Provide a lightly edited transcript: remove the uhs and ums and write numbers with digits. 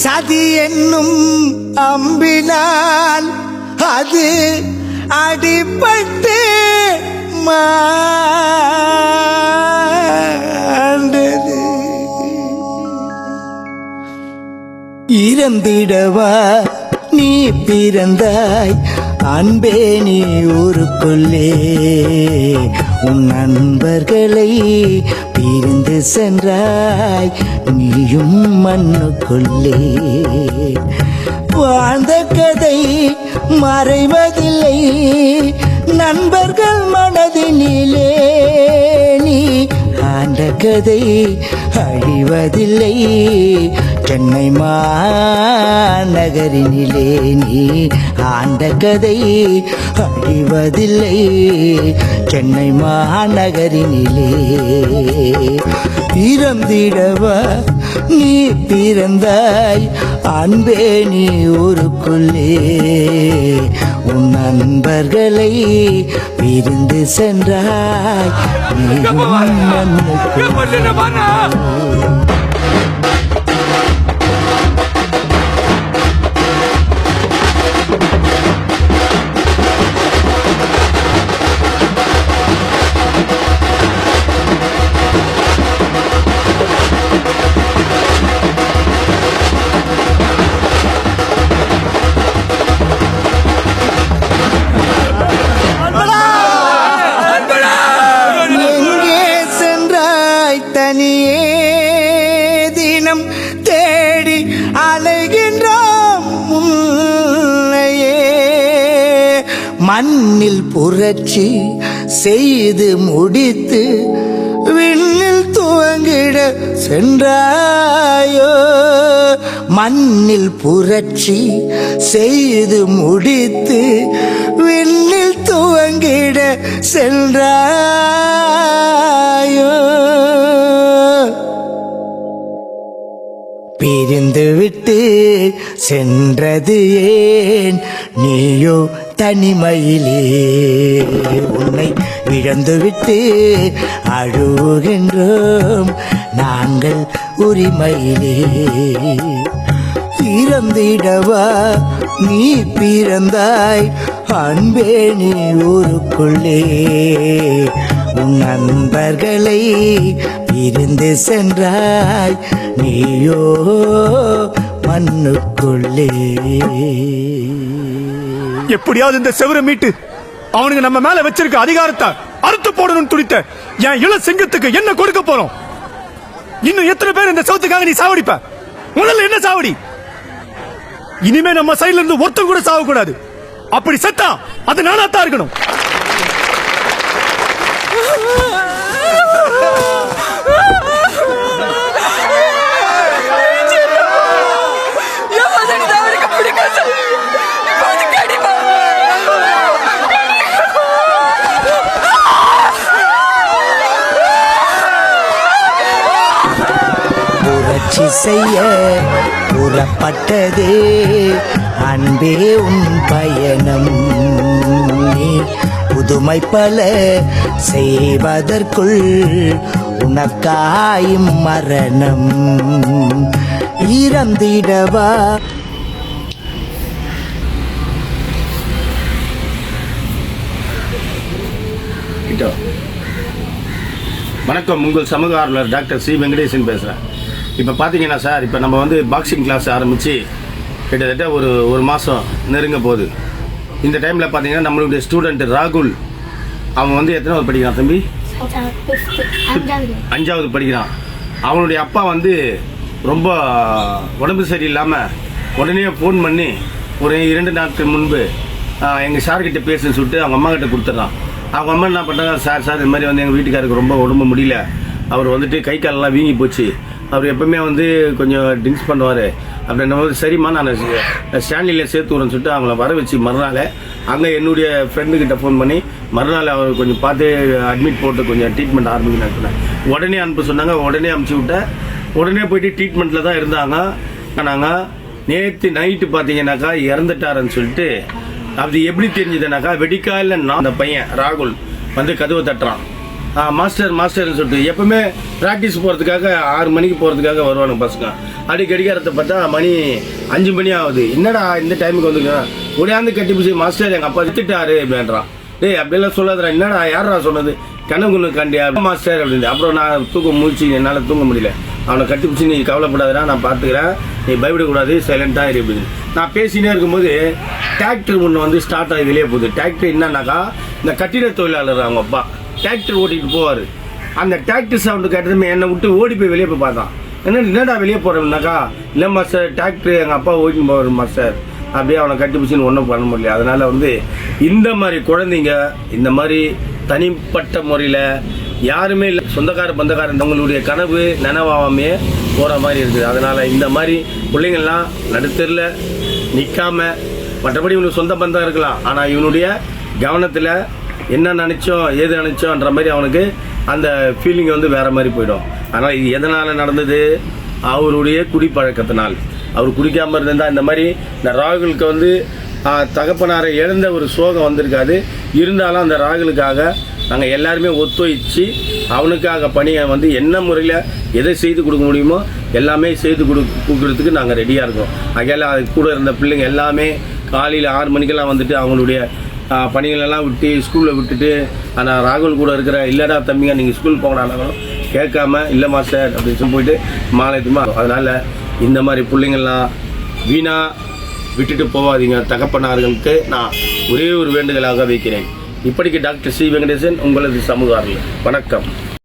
சதி என்னும் அம்பினால் அது அடிபட்டு மாண்டது. இறந்திடவா நீ பிறந்தாய் அன்பே நீ ஊருக்குள்ளே, உன் நண்பர்களை பிரிந்து சென்றாய் நீயும் மண்ணுக்குள்ளே. வாழ்ந்த கதை மறைவதில்லை நண்பர்கள் மனதினிலே, நீ ஆண்ட கதை அழிவதில்லை சென்னை மாநகரினிலே. நீ ஆண்ட கதை அழிவதில்லை சென்னை மாநகரினிலே. பிறந்திடவா நீ பிறந்தாய் அன்பே நீ ஊருக்குள்ளே, உன் நண்பர்களை பிரிந்து சென்றாய் நீயும் மண்ணுக்குள்ளே. தேடி அலைகின்றோம் முன்னையே, மண்ணில் புரட்சி செய்து முடித்து விண்ணில் துவங்கிட சென்றாயோ. மண்ணில் புரட்சி செய்து முடித்து விண்ணில் துவங்கிட சென்றாயோ. பிரிந்து விட்டு சென்றது ஏன் நீயோ தனிமையிலே, உன்னை இழந்து விட்டு அழுகின்றோம் நாங்கள் உரிமையிலே. பிறந்திடவா நீ பிறந்தாய் அன்பே நீ ஊருக்குள்ளே, உன் நண்பர்களை பிரிந்து சென்றாய் நீயோ மண்ணுக்குள்ளே. எப்படியாவது இந்த செவரை மீட்டு அவனுக்கு நம்ம மேல வச்சிருக்க அதிகாரத்தை அறுத்து போடணும் துடித்த என் இள சிங்கத்துக்கு என்ன கொடுக்க போறோம்? இன்னும் எத்தனை பேர் இந்த சவுத்துக்காக நீ சாவடிப்ப? முதல்ல என்ன சாவடி? இனிமே நம்ம சைடுல இருந்து ஒருத்தன் கூட சாவ கூடாது. அப்படி செத்தா அது நானாத்தான் இருக்கணும். புரட்சி செய்ய புறப்பட்டதே அன்பே உன் பயணம். நீ புதுமை பல செய்வதற்குள் உனக்காயும் மரணம். இறந்திடவா வணக்கம், உங்கள் சமூக ஆர்வலர் டாக்டர் சி வெங்கடேசன் பேசுகிறேன். இப்போ பார்த்தீங்கன்னா சார், இப்போ நம்ம வந்து பாக்ஸிங் கிளாஸ் ஆரம்பித்து கிட்டத்தட்ட ஒரு மாதம் நெருங்க போகுது. இந்த டைமில் பார்த்தீங்கன்னா நம்மளுடைய ஸ்டூடெண்ட் ராகுல், அவன் வந்து எத்தனாவது படிக்கிறான் தம்பி? 5வது படிக்கிறான். அவனுடைய அப்பா வந்து ரொம்ப உடம்பு சரியில்லாமல் உடனே ஃபோன் பண்ணி ஒரு 2 நாட்கள் முன்பு எங்கள் சார்கிட்ட பேசுன்னு சொல்லிட்டு அவங்க அம்மா கிட்ட கொடுத்துட்றான். அவங்க அம்மா என்ன பண்ணுறாங்க, சார் இது மாதிரி வந்து எங்கள் வீட்டுக்காருக்கு ரொம்ப உடம்பு முடியல, அவர் வந்துட்டு கை காலெல்லாம் வீங்கி போச்சு, அவர் எப்பவுமே வந்து கொஞ்சம் ட்ரிங்க்ஸ் பண்ணுவார் அப்படின்ற போது, சரிம்மா நான் ஸ்டான்லியில் சேர்த்து விட்றேன்னு சொல்லிட்டு அவங்கள வர வச்சு மறுநாள் அங்கே என்னுடைய ஃப்ரெண்டுக்கிட்ட ஃபோன் பண்ணி மறுநாள் அவர் கொஞ்சம் பார்த்து அட்மிட் போட்டு கொஞ்சம் ட்ரீட்மெண்ட் ஆரம்பிக்கணும்னு சொன்னேன். உடனே அனுப்ப சொன்னாங்க. உடனே அனுப்பிச்சி விட்டேன். உடனே போயிட்டு ட்ரீட்மெண்ட்டில் தான் இருந்தாங்க. நாங்கள் நேற்று நைட்டு பார்த்தீங்கன்னாக்கா இறந்துட்டாருன்னு சொல்லிட்டு, அது எப்படி தெரிஞ்சதுனாக்கா வெடிக்காயில் நான் அந்த பையன் ராகுல் வந்து கதவை தட்டுறான். மாஸ்டர் மாஸ்டர்னு சொல்லிட்டு எப்பவுமே ப்ராக்டிஸ் போகிறதுக்காக 6 மணிக்கு போகிறதுக்காக வருவானுங்க பசங்க. அப்படி கடிகாரத்தை பார்த்தா மணி 5 மணி ஆகுது. என்னடா இந்த டைமுக்கு வந்துருக்கேன், உடையாந்து கட்டி பிடிச்சி மாஸ்டர் எங்கள் அப்பா திட்டாரு அப்படின்றான். டேய் அப்படிலாம் சொல்லாதடா, என்னடா யாரா சொன்னது, கனவுன்னு கண்டியா மாஸ்டர் அப்படின்னு. அப்புறம் நான் தூக்கம் முடிச்சு என்னால் தூங்க முடியல. அவனை கட்டி பிடிச்சி நீ கவலைப்படாதடா, நான் பார்த்துக்கிறேன், நீ பயப்படக்கூடாது, சைலண்டாக இரு அப்படின்னு. நான் பேசினே இருக்கும்போது டிராக்டர் ஒன்று வந்து ஸ்டார்ட் ஆகி வெளியே போகுது. டிராக்டர் என்னன்னாக்கா இந்த கட்டிட தொழிலாளர் அவங்க அப்பா டிராக்டர் ஓட்டிகிட்டு போவார். அந்த டிராக்டர் சவுண்டு கேட்டதுமே என்னை விட்டு ஓடி போய் வெளியே போய் பார்த்தான். என்னடா வெளியே போகிறோம்னாக்கா, இல்லை மாஸ்டர் டிராக்டர் எங்கள் அப்பா ஓட்டின்னு போவார் மாஸ்டர். அப்படியே அவனை கட்டி பிடிச்சின்னு ஒன்றும் பண்ண முடியல. அதனால் வந்து இந்த மாதிரி குழந்தைங்க இந்த மாதிரி தனிப்பட்ட முறையில் யாருமே இல்லை, சொந்தக்கார பந்தக்காரன் உங்களுடைய கனவு நனவாமே போகிற மாதிரி இருக்குது. அதனால் இந்த மாதிரி பிள்ளைங்கள்லாம் நடுத்தரில் நிற்காம, மற்றபடி இவனுக்கு சொந்த பந்தம் இருக்கலாம், ஆனால் இவனுடைய கவனத்தில் என்ன நினச்சோம் ஏது நினச்சோன்ற மாதிரி அவனுக்கு அந்த ஃபீலிங் வந்து வேறு மாதிரி போயிடும். ஆனால் இது எதனால் நடந்தது, அவருடைய குடிப்பழக்கத்தினால். அவர் குடிக்காமல் இருந்தால் இந்த மாதிரி இந்த ராகுலுக்கு வந்து தகப்பனாரை இழந்த ஒரு சோகம் வந்திருக்காது. இருந்தாலும் அந்த ராகுலுக்காக நாங்கள் எல்லாருமே ஒத்துழைச்சி அவனுக்காக பணியை வந்து என்ன முறையில் எதை செய்து கொடுக்க முடியுமோ எல்லாமே செய்து கொடுக்கறதுக்கு நாங்கள் ரெடியாக இருக்கோம். அகையில் அது கூட இருந்த பிள்ளைங்க எல்லாமே காலையில் 6 மணிக்கெல்லாம் வந்துட்டு அவங்களுடைய பணிகளெல்லாம் விட்டு ஸ்கூலில் விட்டுட்டு ஆனால் ராகுல் கூட இருக்கிற இல்லைடா தம்பிங்க நீங்கள் ஸ்கூல் போகணும் கேட்காம இல்லை மாஸ்டர் அப்படின்னு சொல்லி போயிட்டு மாலையத்துமா. அதனால் இந்த மாதிரி பிள்ளைங்கள்லாம் வீணாக விட்டுட்டு போகாதீங்க. தகப்பனார்களுக்கு நான் ஒரே ஒரு வேண்டுதலாக வைக்கிறேன். இப்படிக்கு டாக்டர் சி வெங்கடேசன், உங்களது சமூக ஆர்வலர். வணக்கம்.